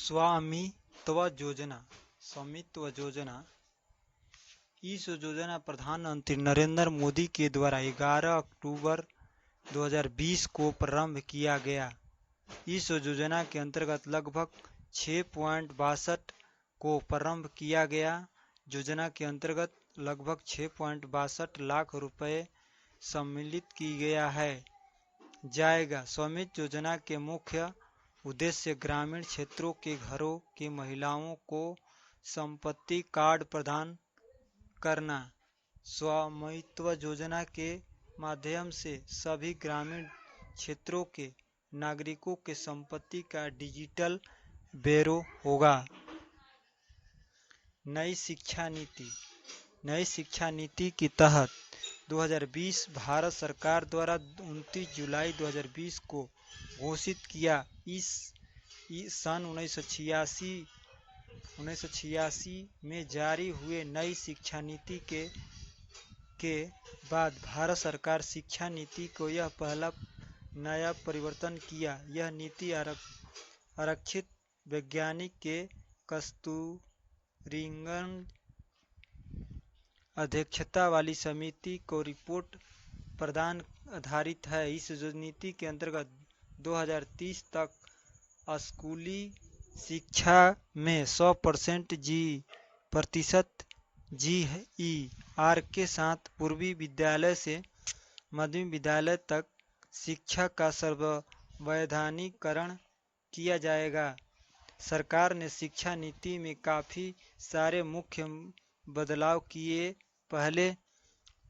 स्वामित्व योजना। इस योजना प्रधानमंत्री नरेंद्र मोदी के द्वारा 11 अक्टूबर 2020 को प्रारंभ किया गया। इस योजना के अंतर्गत लगभग 6.62 को प्रारंभ किया गया। योजना के अंतर्गत लगभग 6.62 लाख रुपए सम्मिलित की गया है जाएगा। स्वामित्व योजना के मुख्य उद्देश्य ग्रामीण क्षेत्रों के घरों की महिलाओं को संपत्ति कार्ड प्रदान करना। स्वामित्व योजना के माध्यम से सभी ग्रामीण क्षेत्रों के नागरिकों के संपत्ति का डिजिटल ब्यौरा होगा। नई शिक्षा नीति के तहत 2020 भारत सरकार द्वारा 29 जुलाई 2020 को घोषित किया। इस सन 1986 में जारी हुए नई शिक्षा नीति के बाद भारत सरकार शिक्षा नीति को यह पहला नया परिवर्तन किया। यह नीति आरक्षित वैज्ञानिक के कस्तूरीरंगन अध्यक्षता वाली समिति को रिपोर्ट प्रदान आधारित है। इस नीति के अंतर्गत 2030 तक स्कूली शिक्षा में 100% GER के साथ पूर्वी विद्यालय से माध्यमिक विद्यालय तक शिक्षा का सर्ववैधानिकरण किया जाएगा। सरकार ने शिक्षा नीति में काफी सारे मुख्य बदलाव किए। पहले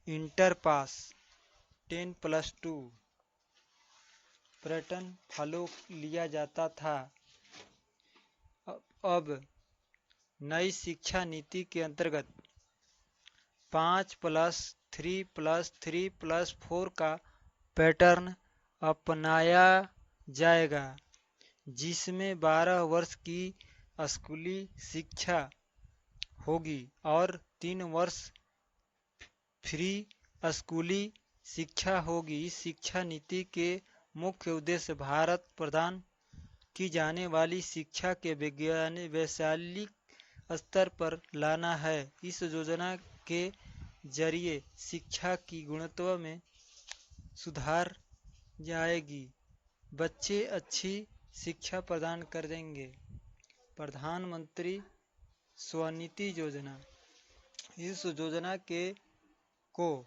इंटर पास 10+2 पैटर्न फॉलो लिया जाता था। अब नई शिक्षा नीति के अंतर्गत 5+3+3+4 का पैटर्न अपनाया जाएगा, जिसमें 12 वर्ष की स्कूली शिक्षा होगी और 3 वर्ष फ्री स्कूली शिक्षा होगी। इस शिक्षा नीति के मुख्य उद्देश्य भारत प्रदान की जाने वाली शिक्षा के वैश्विक स्तर पर लाना है। इस योजना के जरिए शिक्षा की गुणवत्ता में सुधार जाएगी। बच्चे अच्छी शिक्षा प्रदान करेंगे। प्रधानमंत्री स्वनिधि योजना। इस योजना को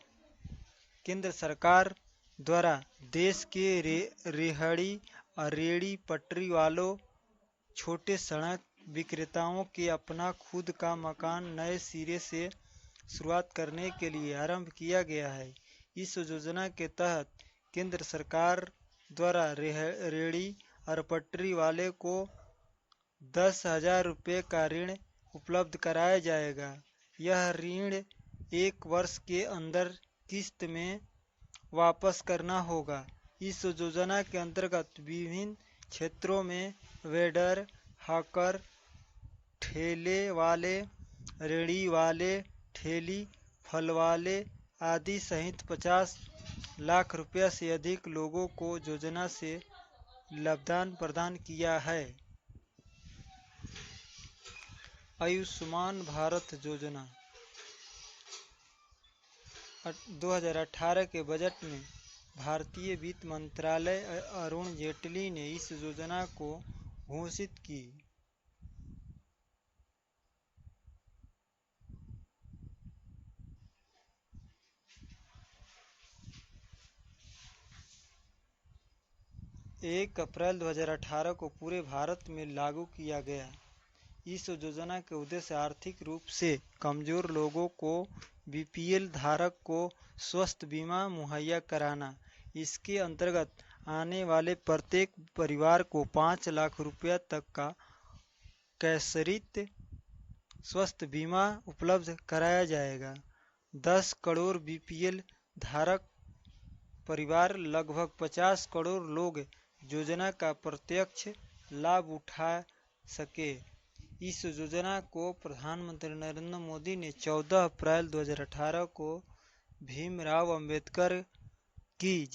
केंद्र सरकार द्वारा देश के रेहड़ी पटरी वालों, छोटे सड़क विक्रेताओं के अपना खुद का मकान नए सिरे से शुरुआत करने के लिए आरंभ किया गया है। इस योजना के तहत केंद्र सरकार द्वारा रेहड़ी और पटरी वाले को 10,000 रुपये का ऋण उपलब्ध कराया जाएगा। यह ऋण 1 वर्ष के अंदर किस्त में वापस करना होगा। इस योजना के अंतर्गत विभिन्न क्षेत्रों में वेंडर, हॉकर, ठेले वाले, रेहड़ी वाले, ठेली फल वाले आदि सहित 50 लाख रुपये से अधिक लोगों को योजना से लाभ प्रदान किया है। आयुष्मान भारत योजना। 2018 के बजट में भारतीय वित्त मंत्रालय अरुण जेटली ने इस योजना को घोषित की। एक अप्रैल 2018 को पूरे भारत में लागू किया गया। इस योजना के उद्देश्य आर्थिक रूप से कमजोर लोगों को BPL धारक को स्वास्थ्य बीमा मुहैया कराना। इसके अंतर्गत आने वाले प्रत्येक परिवार को 5 लाख रुपये तक का कैशरहित स्वास्थ्य बीमा उपलब्ध कराया जाएगा। 10 करोड़ BPL धारक परिवार, लगभग 50 करोड़ लोग योजना का प्रत्यक्ष लाभ उठा सके। इस योजना को प्रधानमंत्री नरेंद्र मोदी ने 14 अप्रैल 2018 को भीमराव अंबेडकर की